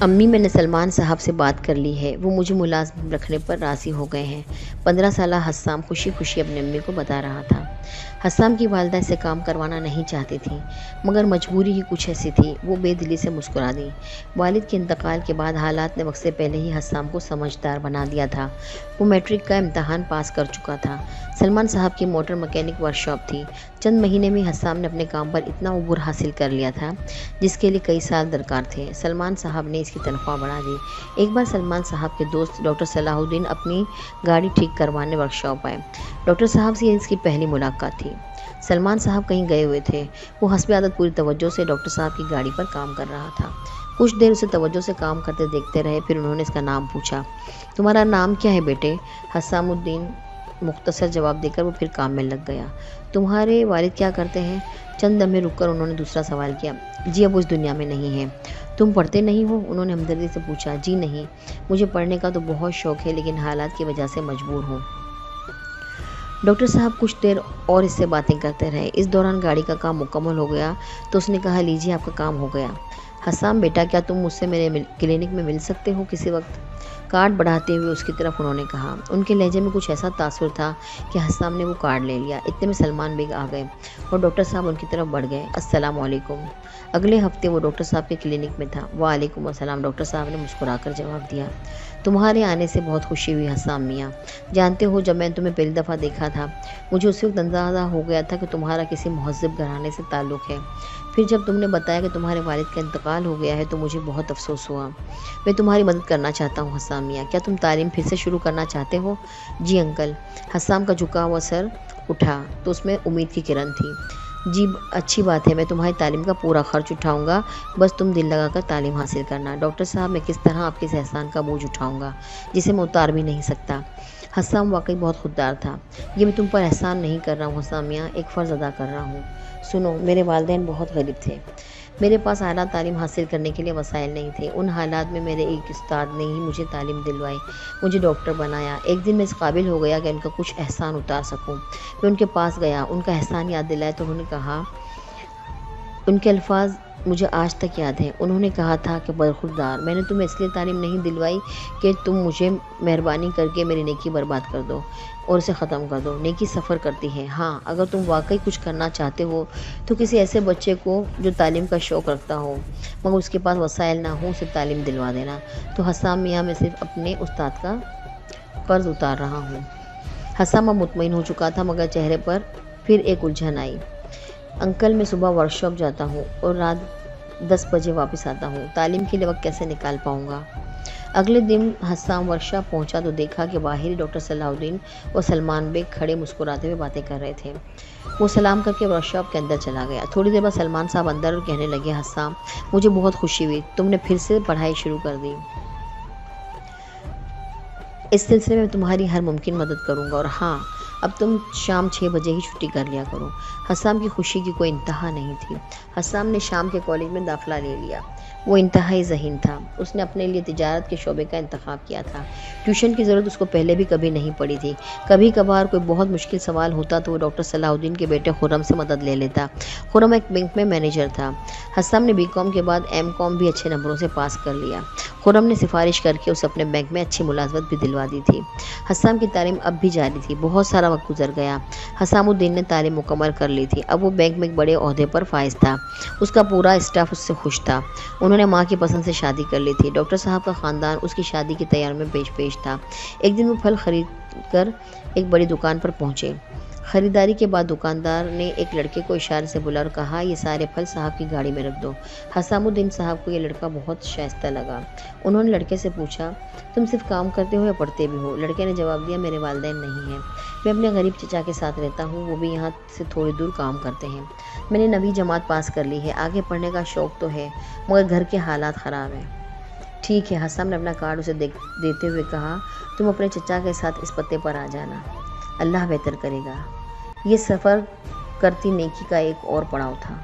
امی میں نے سلمان صاحب سے بات کر لی ہے، وہ مجھے ملازم رکھنے پر راضی ہو گئے ہیں۔ 15 سالہ حسام خوشی خوشی اپنی امی کو بتا رہا تھا۔ حسام کی والدہ اسے کام کروانا نہیں چاہتی تھی، مگر مجبوری ہی کچھ ایسی تھی۔ وہ بے دلی سے مسکرا دی۔ والد کے انتقال کے بعد حالات نے وقت سے پہلے ہی حسام کو سمجھدار بنا دیا تھا۔ وہ میٹرک کا امتحان پاس کر چکا تھا۔ سلمان صاحب کی موٹر مکینک ورکشاپ تھی۔ چند مہینے میں حسام نے اپنے کام پر اتنا عبور حاصل کر لیا تھا جس کے لیے کئی سال درکار تھے۔ سلمان صاحب نے اس کی تنخواہ بڑھا دی۔ ایک بار سلمان صاحب کے دوست ڈاکٹر صلاح الدین اپنی گاڑی ٹھیک کروانے ورکشاپ آئے۔ ڈاکٹر صاحب سے اس کی پہلی ملاقات تھی۔ سلمان صاحب کہیں گئے ہوئے تھے۔ وہ حسب عادت پوری توجہ سے ڈاکٹر صاحب کی گاڑی پر کام کر رہا تھا۔ کچھ دیر اسے توجہ سے کام کرتے دیکھتے رہے، پھر انہوں نے اس کا نام پوچھا۔ تمہارا نام کیا ہے بیٹے؟ حسام الدین مختصر جواب دے کر وہ پھر کام میں لگ گیا۔ تمہارے والد کیا کرتے ہیں؟ چند لمحے رک کر انہوں نے دوسرا سوال کیا۔ جی اب اس دنیا میں نہیں ہیں۔ تم پڑھتے نہیں ہو؟ انہوں نے ہمدردی سے پوچھا۔ جی نہیں، مجھے پڑھنے کا تو بہت شوق ہے لیکن حالات کی وجہ سے مجبور ہوں۔ ڈاکٹر صاحب کچھ دیر اور اس سے باتیں کرتے رہے۔ اس دوران گاڑی کا کام مکمل ہو گیا تو اس نے کہا، لیجیے آپ کا کام ہو گیا۔ حسام بیٹا، کیا تم مجھ سے میرے کلینک میں مل سکتے ہو کسی وقت؟ کارڈ بڑھاتے ہوئے اس کی طرف انہوں نے کہا۔ ان کے لہجے میں کچھ ایسا تاثر تھا کہ حسام نے وہ کارڈ لے لیا۔ اتنے میں سلمان بیگ آ گئے اور ڈاکٹر صاحب ان کی طرف بڑھ گئے۔ السلام علیکم۔ اگلے ہفتے وہ ڈاکٹر صاحب کے کلینک میں تھا۔ وعلیکم السلام، ڈاکٹر صاحب نے مسکرا کر جواب دیا۔ تمہارے آنے سے بہت خوشی ہوئی حسام میاں۔ جانتے ہو جب میں نے تمہیں پہلی دفعہ دیکھا تھا مجھے اسی وقت اندازہ ہو گیا تھا کہ تمہارا کسی مہذب گھرانے سے تعلق ہے۔ پھر جب تم نے بتایا کہ تمہارے والد کا انتقال ہو گیا ہے تو مجھے بہت افسوس ہوا۔ میں تمہاری مدد کرنا چاہتا ہوں حسام میاں۔ کیا تم تعلیم پھر سے شروع کرنا چاہتے ہو؟ جی انکل۔ حسام کا جھکا ہوا سر اٹھا تو اس میں امید کی کرن تھی۔ جی اچھی بات ہے، میں تمہاری تعلیم کا پورا خرچ اٹھاؤں گا، بس تم دل لگا کر تعلیم حاصل کرنا۔ ڈاکٹر صاحب میں کس طرح آپ کے اس احسان کا بوجھ اٹھاؤں گا جسے میں اتار بھی نہیں سکتا۔ حسام واقعی بہت خوددار تھا۔ یہ میں تم پر احسان نہیں کر رہا ہوں حسام میاں، ایک فرض ادا کر رہا ہوں۔ سنو، میرے والدین بہت غریب تھے۔ میرے پاس اعلیٰ تعلیم حاصل کرنے کے لیے وسائل نہیں تھے۔ ان حالات میں میرے ایک استاد نے ہی مجھے تعلیم دلوائی، مجھے ڈاکٹر بنایا۔ ایک دن میں اس قابل ہو گیا کہ ان کا کچھ احسان اتار سکوں۔ میں ان کے پاس گیا، ان کا احسان یاد دلایا تو انہوں نے کہا، ان کے الفاظ مجھے آج تک یاد ہیں۔ انہوں نے کہا تھا کہ برخوردار، میں نے تمہیں اس لیے تعلیم نہیں دلوائی کہ تم مجھے مہربانی کر کے میری نیکی برباد کر دو اور اسے ختم کر دو۔ نیکی سفر کرتی ہے۔ ہاں، اگر تم واقعی کچھ کرنا چاہتے ہو تو کسی ایسے بچے کو جو تعلیم کا شوق رکھتا ہو مگر اس کے پاس وسائل نہ ہوں اسے تعلیم دلوا دینا۔ تو حسام میاں میں صرف اپنے استاد کا قرض اتار رہا ہوں۔ حسام اب مطمئن ہو چکا تھا مگر چہرے پر پھر ایک الجھن آئی۔ انکل، میں صبح ورکشاپ جاتا ہوں اور رات 10 بجے واپس آتا ہوں۔ تعلیم کے لیے وقت کیسے نکال پاؤں گا؟ اگلے دن حسام ورکشاپ پہنچا تو دیکھا کہ باہر ہی ڈاکٹر صلاح الدین اور سلمان بیگ کھڑے مسکراتے ہوئے باتیں کر رہے تھے۔ وہ سلام کر کے ورکشاپ کے اندر چلا گیا۔ تھوڑی دیر بعد سلمان صاحب اندر اور کہنے لگے، حسام مجھے بہت خوشی ہوئی، تم نے پھر سے پڑھائی شروع کر دی۔ اس سلسلے میں تمہاری ہر ممکن مدد کروں گا، اور ہاں اب تم شام 6 بجے ہی چھٹی کر لیا کرو۔ حسام کی خوشی کی کوئی انتہا نہیں تھی۔ حسام نے شام کے کالج میں داخلہ لے لیا۔ وہ انتہائی ذہین تھا۔ اس نے اپنے لیے تجارت کے شعبے کا انتخاب کیا تھا۔ ٹیوشن کی ضرورت اس کو پہلے بھی کبھی نہیں پڑی تھی۔ کبھی کبھار کوئی بہت مشکل سوال ہوتا تو وہ ڈاکٹر صلاح الدین کے بیٹے خرم سے مدد لے لیتا۔ خرم ایک بینک میں مینیجر تھا۔ حسام نے BCom کے بعد M.Com بھی اچھے نمبروں سے پاس کر لیا۔ خرم نے سفارش کر کے اسے اپنے بینک میں اچھی ملازمت بھی دلوا دی تھی۔ حسام کی تعلیم اب بھی جاری تھی۔ بہت سارا وقت گزر گیا۔ حسام الدین نے تعلیم مکمل کر لی تھی۔ اب وہ بینک میں ایک بڑے عہدے پر فائز تھا۔ اس کا پورا اسٹاف اس سے خوش تھا۔ انہوں نے ماں کی پسند سے شادی کر لی تھی۔ ڈاکٹر صاحب کا خاندان اس کی شادی کی تیاری میں پیش تھا۔ ایک دن وہ پھل خرید کر ایک بڑی دکان پر پہنچے۔ خریداری کے بعد دکاندار نے ایک لڑکے کو اشارے سے بلایا اور کہا، یہ سارے پھل صاحب کی گاڑی میں رکھ دو۔ حسام الدین صاحب کو یہ لڑکا بہت شائستہ لگا۔ انہوں نے لڑکے سے پوچھا، تم صرف کام کرتے ہو یا پڑھتے بھی ہو؟ لڑکے نے جواب دیا، میرے والدین نہیں ہیں، میں اپنے غریب چچا کے ساتھ رہتا ہوں، وہ بھی یہاں سے تھوڑی دور کام کرتے ہیں۔ میں نے 9ویں جماعت پاس کر لی ہے، آگے پڑھنے کا شوق تو ہے مگر گھر کے حالات خراب ہیں۔ ٹھیک ہے، حسام نے اپنا کارڈ اسے دیتے ہوئے کہا، تم اپنے چچا کے ساتھ اس پتے پر آ جانا، اللہ بہتر کرے گا۔ یہ سفر کرتی نیکی کا ایک اور پڑاؤ تھا۔